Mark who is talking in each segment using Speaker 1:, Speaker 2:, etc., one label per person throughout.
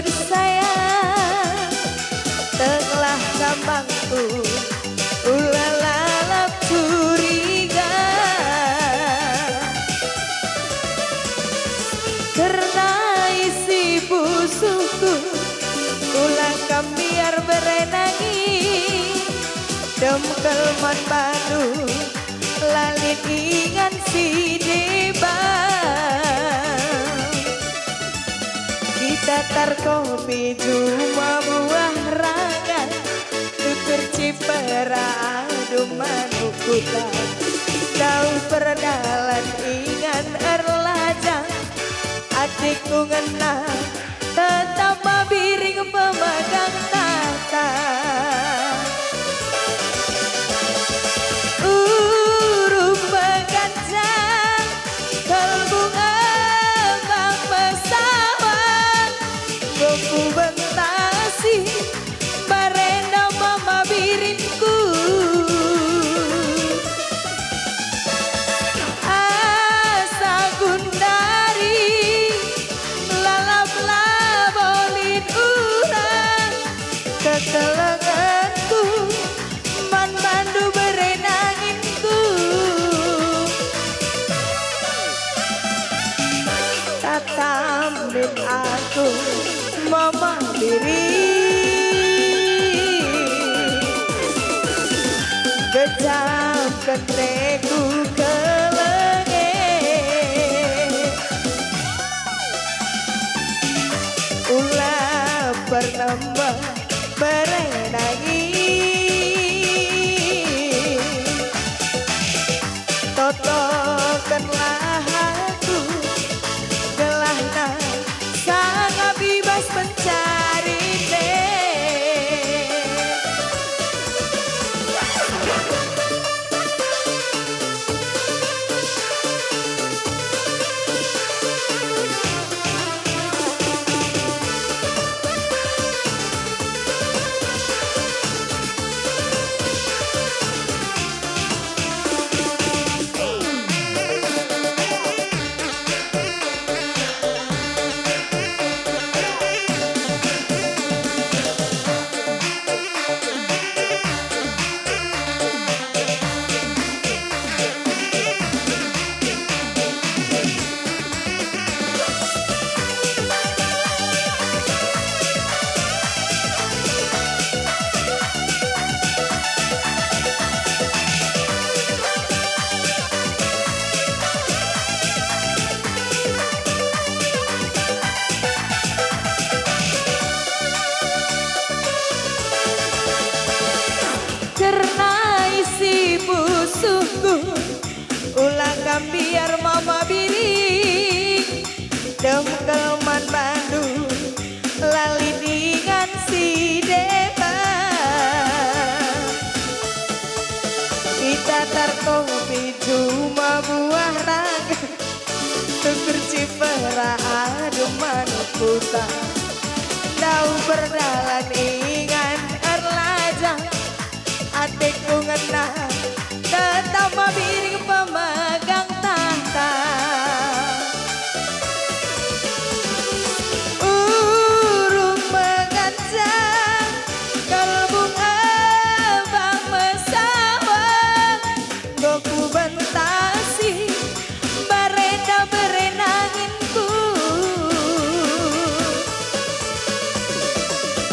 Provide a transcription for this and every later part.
Speaker 1: jujur sayang, telah gampangku ulalap curiga, karena isi busukku ulangkam biar berenangi, demkelman baru lalit ingan si debang. Kita tar kopi cuma buah rangan, tutur cipera adu manukuta, kau perdalan ingan erlajang, adikku ngena tetap mabiring pemegang tahta. Kelenganku man mandu berenanginku, tatamin aku mama diri, gejam keteku kelenge, ulah bernambah berenangi, totokanlah aku gelahna sangat bebas mencari ulang biar mama biring, demkelman Bandung lali dengan si Deva. Kita tar kopi cuma buah rangga, tutur cipera adu manukuta, dau berdalan ingan erlajang, adikku ngena tetap mabiring pemegang tahta. Urung mengancam kalbu abang mesawang, goku bentasi bareda berenanginku,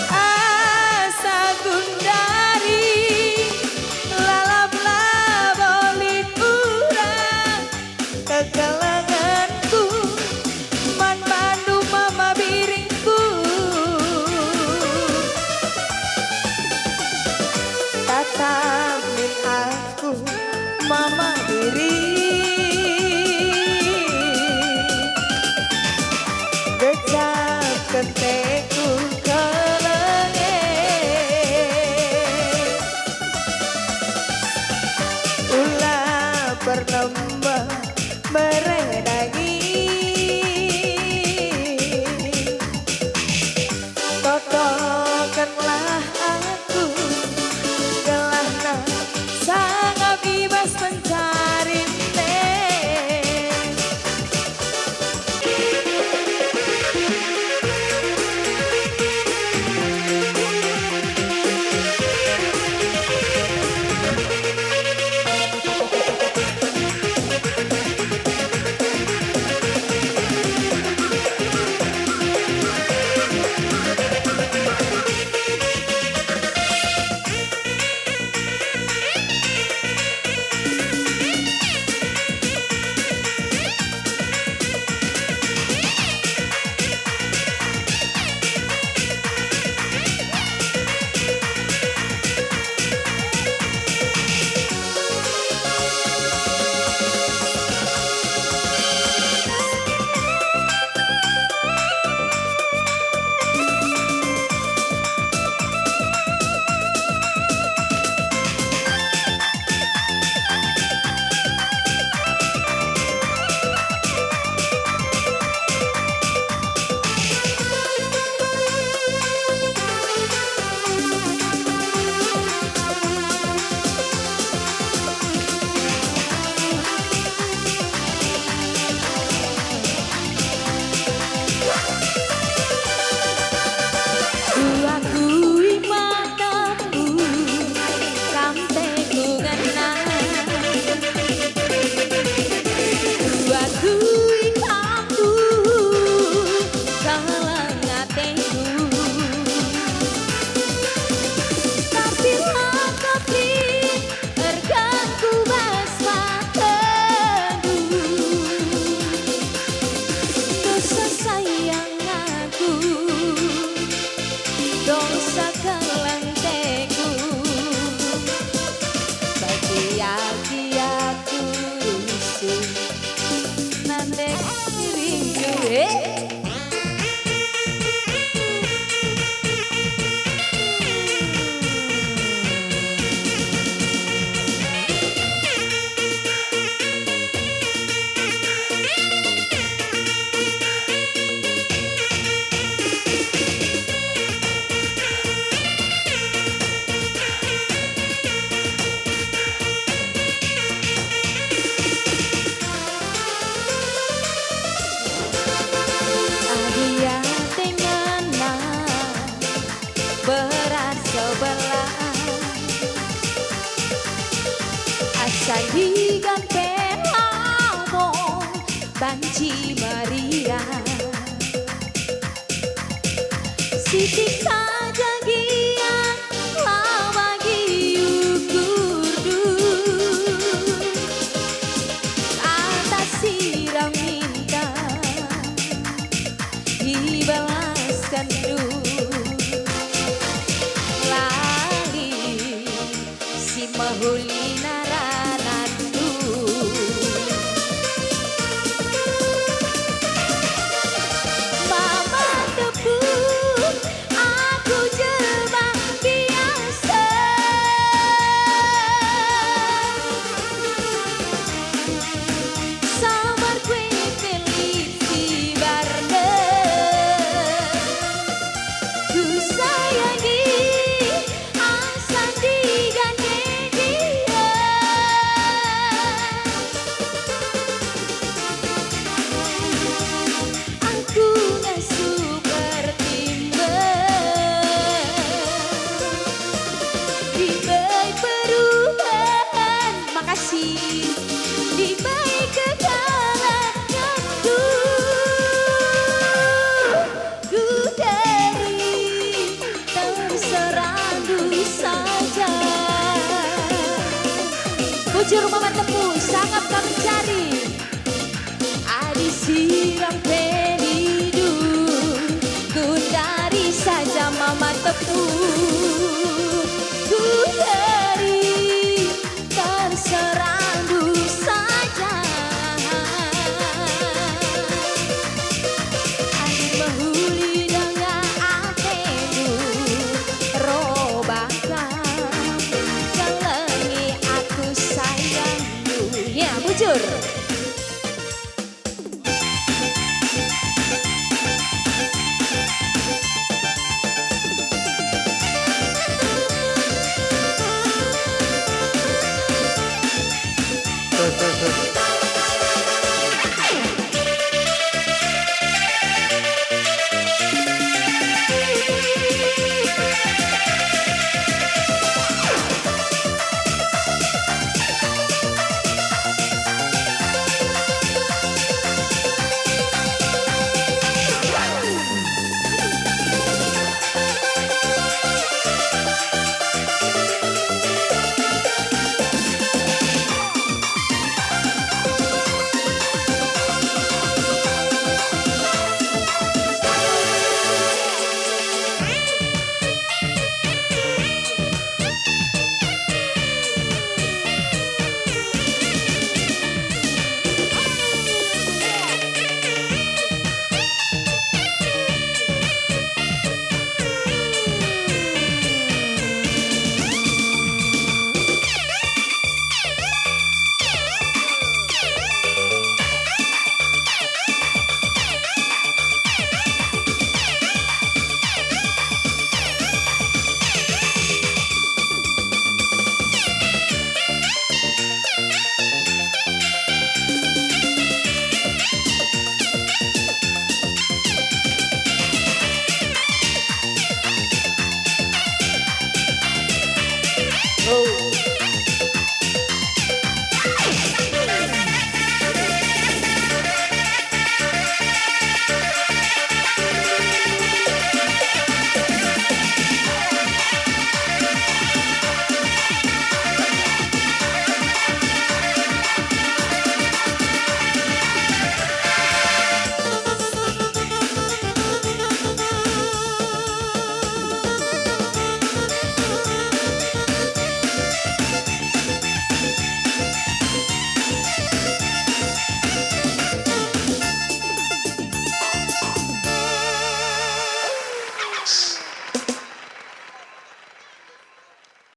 Speaker 1: asa gundari kegelanganku man mandu mama biringku, tatamin aku mama diri, gejap keteku kelenge, ulah bernambah berenangi, totokanlah aku gelahna sangat bebas mencari Panji Maria Siti saja gia lawagi ukurdu atas siram minta dibalaskan lali si mahulina ranadu mama tepu aku jelma biasa samar kue pilih si barne ku sayangi asal digandeng dia aku gak seperti di baik perubahan makasih di baik kekalanganku ku dari terserandu saja bujur mama tepu sangat kami cari adi siram hidup ku dari saja mama tepu ku dari terserah